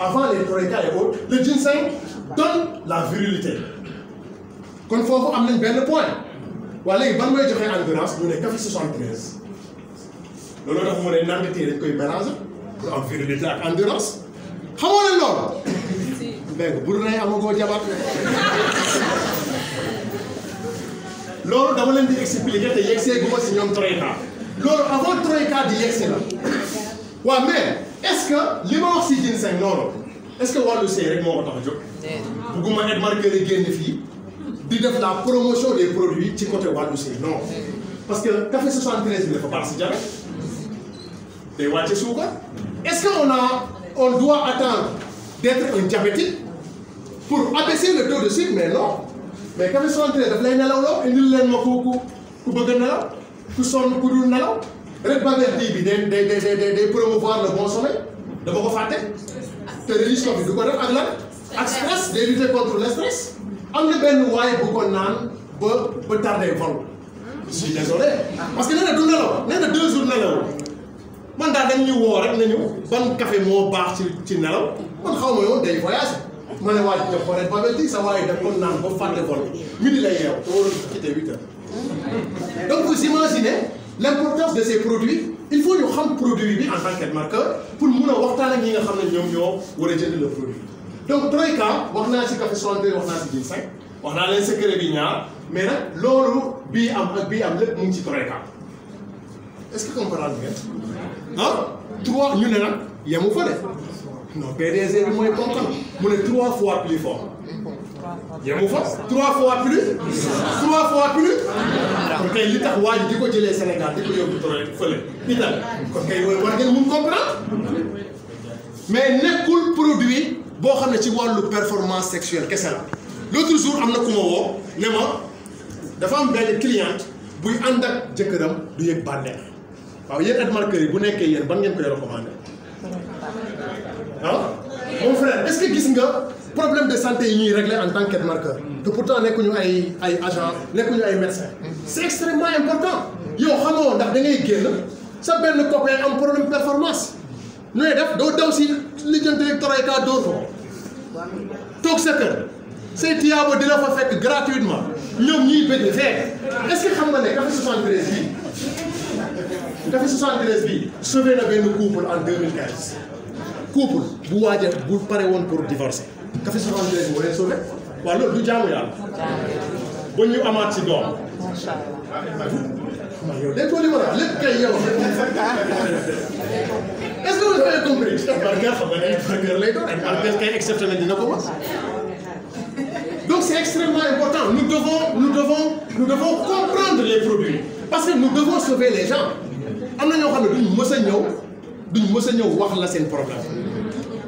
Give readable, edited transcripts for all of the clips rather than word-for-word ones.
avant les troïkas et autres, le ginseng donne la virilité. Kon foofu am nañ benn point waa léegi ban mooy joxe endurance ñu ne café 73 loolu tax mu ne nandite dañ koy mélanger pour am virilité ak endurance xamoo leen loolu dégg bu nay amagoo jabar loolu dama leen di expliquer te yegsee gu ma si ñoom troïka loolu avant troïka di yegsi la waaw mais est-ce que li ma wax si ginseng noonu est-ce que wàllu sëy rek moo ko tax a jóg bugguma Ed Markeur yi génn fii di def la promotion des produits ci côté wàllu sëy non parce que café 73 bi dafa baax si diabète day wàcce suukar est-ce que on doit attendre d'être un diabétique pour abaisser le taux de sucre mais non mais café 73 daf lay nelawloo indil leen ma ku bëgg a nelaw ku sonn ku dul nelaw Red Babel tea bi day promouvoir le bon sommeil dama ko fàtte te religion bi du ko def ak lan ak stress day lutter contre le stress am na benn waay bu ko naan ba tardé vol je suis désolé parce que nee na du nelaw nee na 2 jours nelaw man daal dañ ñu woo rek nañu ban café moo baax ci nelaw man xaw ma yoon day voyage ma ne waa ji jox ko Red Babel tea sa waaye daf ko naan ba fàtte vol midi lay yeew te waroon quitté 8 heures donc vous imaginez l'importance de ces produits il faut ñu xam produit bi en tant qu'Ed Markeur pour mun a waxtaan ak ñi nga xam ne ñoom ñoo war a jënd le produit donc troïka wax naa ci café 73 wax naa ci ginseng wax naa leen secret bi ñaar mais nag loolu bii am ak bii am lépp mu ngi ci troïka est-ce que comprendre ngeen ah 3 ñu ne nag yemu fa de non PDG bi mooy ponkal mu ne 3 fois plus fort yemu fa 3 fois plus kon kay li tax waa ji di ko jëlee Sénégal di ko yóbbu troïka fële Italie kon kay war ngeen mun comprendre mais nekkul produit boo xam ne ci wàllu performance sexuelle kese la l'autre jour am na ku ma woo ne ma dafa am benn cliente buy ànd ak jëkkëram du yëg bànneex waaw yéen Ed Markeur yi bu nekkee yéen ban ngeen koy recommandé ah mon frère est-ce que gis nga problème de santé yi ñuy régler en tant qu'Ed Markeur te pourtant nekkuñu ay agent nekkuñu ay médecin c'est extrêmement important yow xamoo ndax da ngay génn sa benn copain am problème performance nooy def doo daw si lijjante troïka dóor ko toog sa kër say tiyaabo di la fa fekk gratuitement ñoom ñuy bëgg fekk est-ce que xam nga ne café 73 bii sauvé na benn couple en 2015 couple bu waaja bu pare woon pour divorcer café 73 bi moo sauvé waaw loolu du jaamu yàlla ba ñu amaat si doom yow déggoo li ma la lépp kay yow est-ce que vous avez compris Markeur xam nga ne Markeur lay doon Markeur kay exceptionnel dina ko wax donc c'est extrêmement important nous devons comprendre les produits parce que nous devons sauver les gens am na ñoo xam ne duñ mës a ñëw wax la seen problème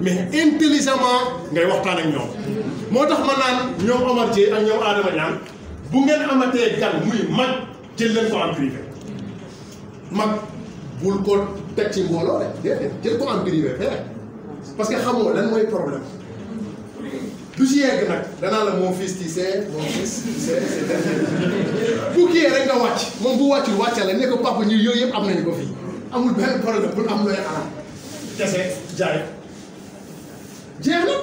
mais intelligemment ngay waxtaan ak ñoom moo tax ma naan ñoom Omar Dieng ak ñoom Adama Niang bu ngeen amatee gan muy mag jël leen ko en privé mag bul ko teg ci mbooloo rek déedéet jël ko en privé fee parce que xamoo lan mooy problème du ci yegg nag danaa la mon fils tu sais mon fils tu sais bu kii rek nga wàcc moom bu wàccul wàccale ne ko papa ñu yooyu yëpp am nañu ko fii amul benn problème bul am looy alam kese jaay jeex na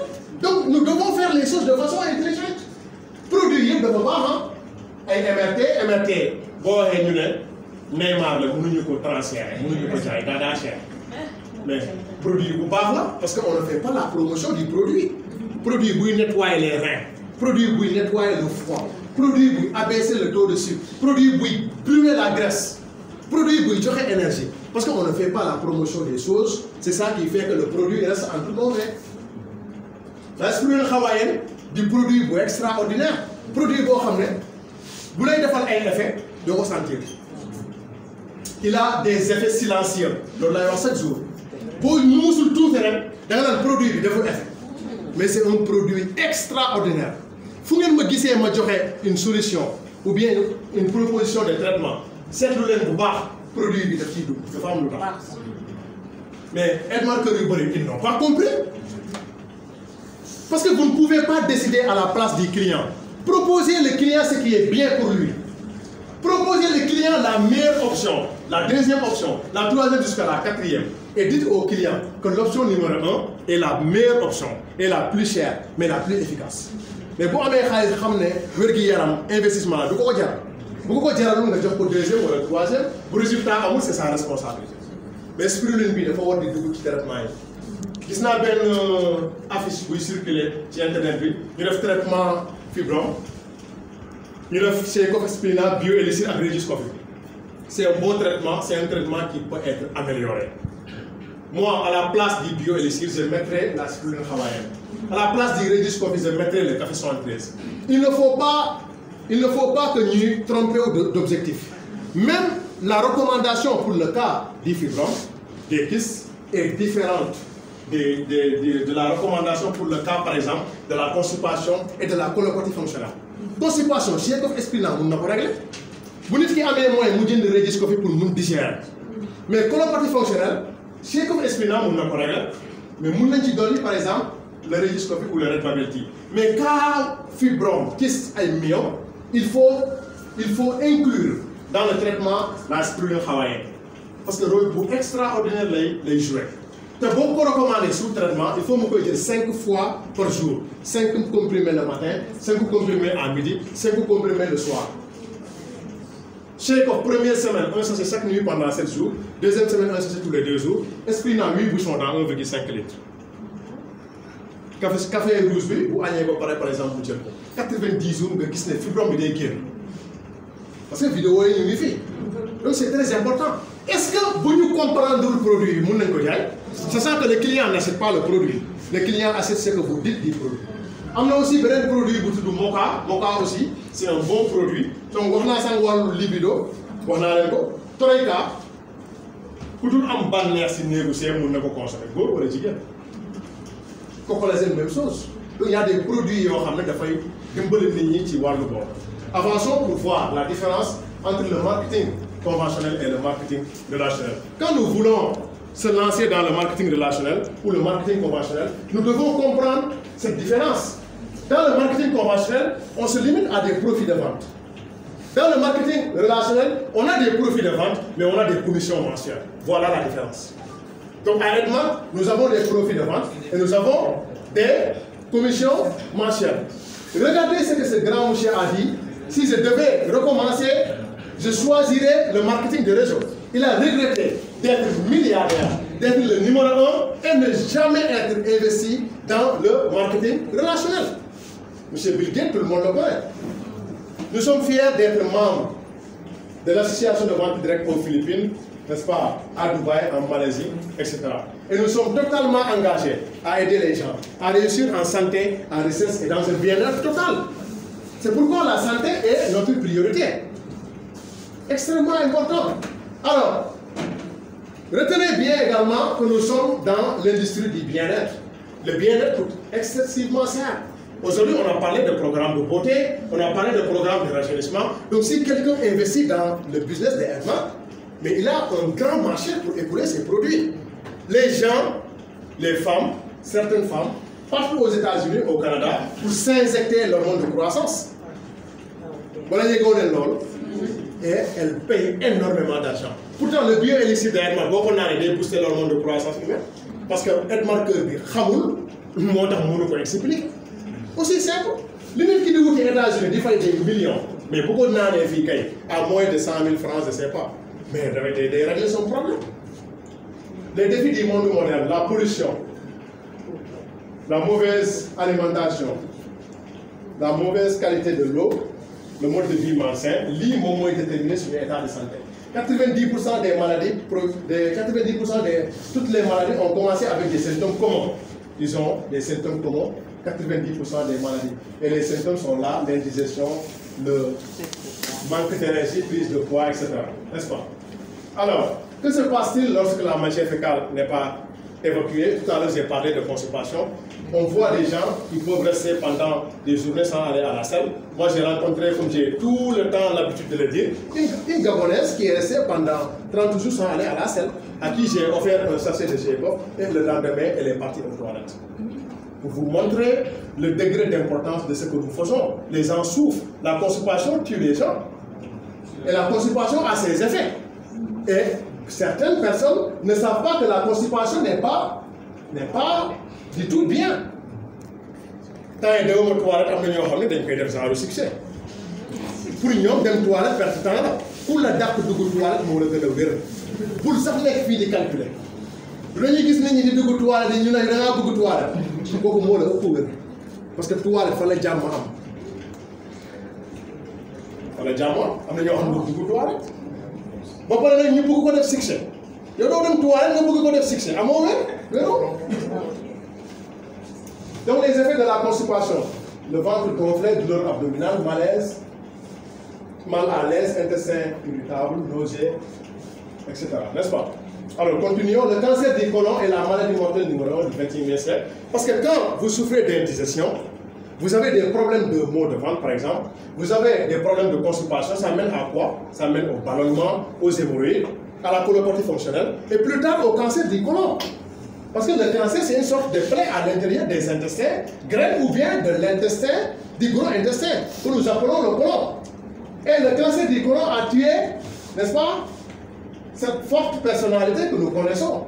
donc nous devons faire les choses de façon intelligente produit yëpp dafa baax ay MRT boo waxee ñu ne Neymar la mënuñu ko transférer mënuñu ko jaay daa cher mais produit bu baax la parce que on ne fait pas la promotion du produit buy nettoyer les reins produit buy nettoyer le foie produit buy abaisser le taux de sucre produit buy brûler la graisse produit buy joxe énergie parce que on ne fait pas la promotion des choses c'est ça qui fait que le produit reste entre nos mains la spirule hawaïenne di produit bu extraordinaire produit boo xam ne bu lay defal ay effet doo ko sentir il a des effets silencieux loolu lay wax chaque jour boo ñu musul tuuti rek da nga naan produit bi deful effet mais c'est un produit extraordinaire fu ngeen ma gisee ma joxe une solution ou bien une proposition de traitement seetlu leen bu baax produit bi daf ciy dugg dafa am lu tax mais Ed Markeur yu bëri ils n'ont pas compris parce que vous ne pouvez pas décider à la place du client proposez le client ce qui est bien pour lui proposez le client la meilleure option la deuxième option la troisième jusqu'à la quatrième et dites aux clients que l'option numéro 1 est la meilleure option, est la plus chère, mais la plus efficace. Mais pour amee xaalis xam ne wér-gi-yaram investissement la du ko jar bu ko jaralul nga jox ko deuxième wala troisième bu résultat amul c'est sa responsabilité mais spiruline bi dafa war di dugg ci traitement yi. Gis naa benn affiche buy circuler ci internet bi ñu def traitement fibrome ñu def chez Cofexplina Bioélixir ak Regis Coffee. C'est un bon traitement, c'est un traitement qui peut être amélioré. Moi, à la place du Bioélixir, je mettrais la spiruline hawaïenne. À la place du Regis Coffee, je mettrais le café 73. Il ne faut pas que nous trompions d'objectif. Même la recommandation pour le cas du fibrome, des kystes, est différente de la recommandation pour le cas, par exemple, de la constipation et de la colopathie fonctionnelle. Constipation, chez Cofexplina, on n'a pas réglé. Vous dites qu'il y a des moyens de Regis Coffee pour nous digérer. Mais colopathie fonctionnelle, chez Cofexplina, on n'a pas réglé. Mais nous avons donné, par exemple, le Regis Coffee ou le Red Bubble Tea. Mais quand fibrome, kyste et myome, il faut inclure dans le traitement la spiruline hawaïenne. Parce que le rôle extraordinaire les jouer. Si vous recommandez sous traitement, il faut me 5 fois par jour. 5 comprimés le matin, 5 comprimés à midi, 5 comprimés le soir. Chez la première semaine, un sachet chaque nuit pendant 7 jours. Deuxième semaine, un sachet tous les 2 jours. Esprit n'a 8 bouchons dans 1,5 litre. Café rouge, vous avez par exemple 90 jours, vous avez des fibromes de guérir. Parce que la vidéo est une vie. Donc c'est très important. Est-ce que vous comprenez le produit? Sachant que le client n'achète pas le produit. Le client achète ce que vous dites du produit. Il y a aussi un produit qui est Moka. Moka aussi, c'est un bon produit. Donc, on a un libido, on a un Troïka. Pour tout un bannière, si négocier, on ne peut pas consommer. Go, on est dit. C'est la même chose. Donc, il y a des produits qui ont été avançons pour voir la différence entre le marketing conventionnel et le marketing relationnel. Quand nous voulons se lancer dans le marketing relationnel ou le marketing conventionnel, nous devons comprendre cette différence. Dans le marketing conventionnel, on se limite à des profits de vente. Dans le marketing relationnel, on a des profits de vente, mais on a des commissions mensuelles. Voilà la différence. Donc à Edmond, nous avons des profits de vente et nous avons des commissions mensuelles. Regardez ce que ce grand monsieur a dit. Si je devais recommencer, je choisirais le marketing de réseau. Il a regretté d'être milliardaire, d'être le numéro 1 et ne jamais être investi dans le marketing relationnel. Monsieur Bill Gates, tout le monde le connaît. Nous sommes fiers d'être membres de l'association de vente directe aux Philippines, n'est-ce pas, à Dubaï, en Malaisie, etc. Et nous sommes totalement engagés à aider les gens à réussir en santé, en richesse et dans un bien-être total. C'est pourquoi la santé est notre priorité. Extrêmement important. Alors, retenez bien également que nous sommes dans l'industrie du bien-être. Le bien-être coûte excessivement cher. Aujourd'hui, on a parlé de programmes de beauté, on a parlé de programmes de rajeunissement. Donc, si quelqu'un investit dans le business des Edmond, mais il a un grand marché pour écouler ses produits. Les gens, les femmes, certaines femmes, partent aux États-Unis, au Canada, pour s'injecter l'hormone de croissance. Et elles payent énormément d'argent. Pourtant, le bioélixir d'Edmond, beaucoup n'a aidé à booster l'hormone de croissance humaine. Parce que Edmond Kirby, Khamoul, ne explique. Aussi simple, l'unique qui dit aux États-Unis, il faut des millions. Mais beaucoup de gens à moins de 100 000 francs, je ne sais pas. Mais il régler son problème. Les défis du monde moderne, la pollution, la mauvaise alimentation, la mauvaise qualité de l'eau, le mode de vie malsain, l'immoment est déterminé sur l'état de santé. 90% des maladies, 90% de toutes les maladies ont commencé avec des symptômes communs. Ils ont des symptômes communs, 90% des maladies. Et les symptômes sont là, l'indigestion, le manque d'énergie, prise de poids, etc. N'est-ce pas? Alors, que se passe-t-il lorsque la matière fécale n'est pas évacuée? Tout à l'heure, j'ai parlé de constipation. On voit des gens qui peuvent rester pendant des journées sans aller à la salle. Moi, j'ai rencontré, comme j'ai tout le temps l'habitude de le dire, une Gabonaise qui est restée pendant 30 jours sans aller à la salle, à qui j'ai offert un sachet de Chebov, et le lendemain, elle est partie aux toilettes. Pour vous montrer le degré d'importance de ce que nous faisons. Les gens souffrent. La constipation tue les gens. Et la constipation a ses effets. Et certaines personnes ne savent pas que la constipation n'est pas du tout bien. Tant que nous avons un succès. Pour nous, nous avons toilette perte temps là. Pour la date de toilette, nous avons le pour ça, les filles de calculer. Nous avons dit que nous avons toilette, nous avons toilette. Parce que toilette, il faut les jammer. Il faut les jammer. Nous avons toilette. Ba pare nag ñu bëgg ko def succès yow doo dem toilette nga bëgg ko def succès amoo wér donc les effets de la constipation, le ventre gonflé, douleur abdominale, malaise, mal à l'aise, intestin irritable, nausée, etc. N'est-ce pas? Alors continuons. Le cancer du côlon est la maladie mortelle numéro 1 du 21e siècle. Parce que quand vous souffrez d'indigestion, vous avez des problèmes de maux de ventre, par exemple. Vous avez des problèmes de constipation. Ça mène à quoi? Ça mène au ballonnement, aux hémorroïdes, à la colopathie fonctionnelle et plus tard au cancer du côlon. Parce que le cancer, c'est une sorte de plaie à l'intérieur des intestins, graine ou bien de l'intestin, du gros intestin, que nous appelons le côlon. Et le cancer du côlon a tué, n'est-ce pas, cette forte personnalité que nous connaissons.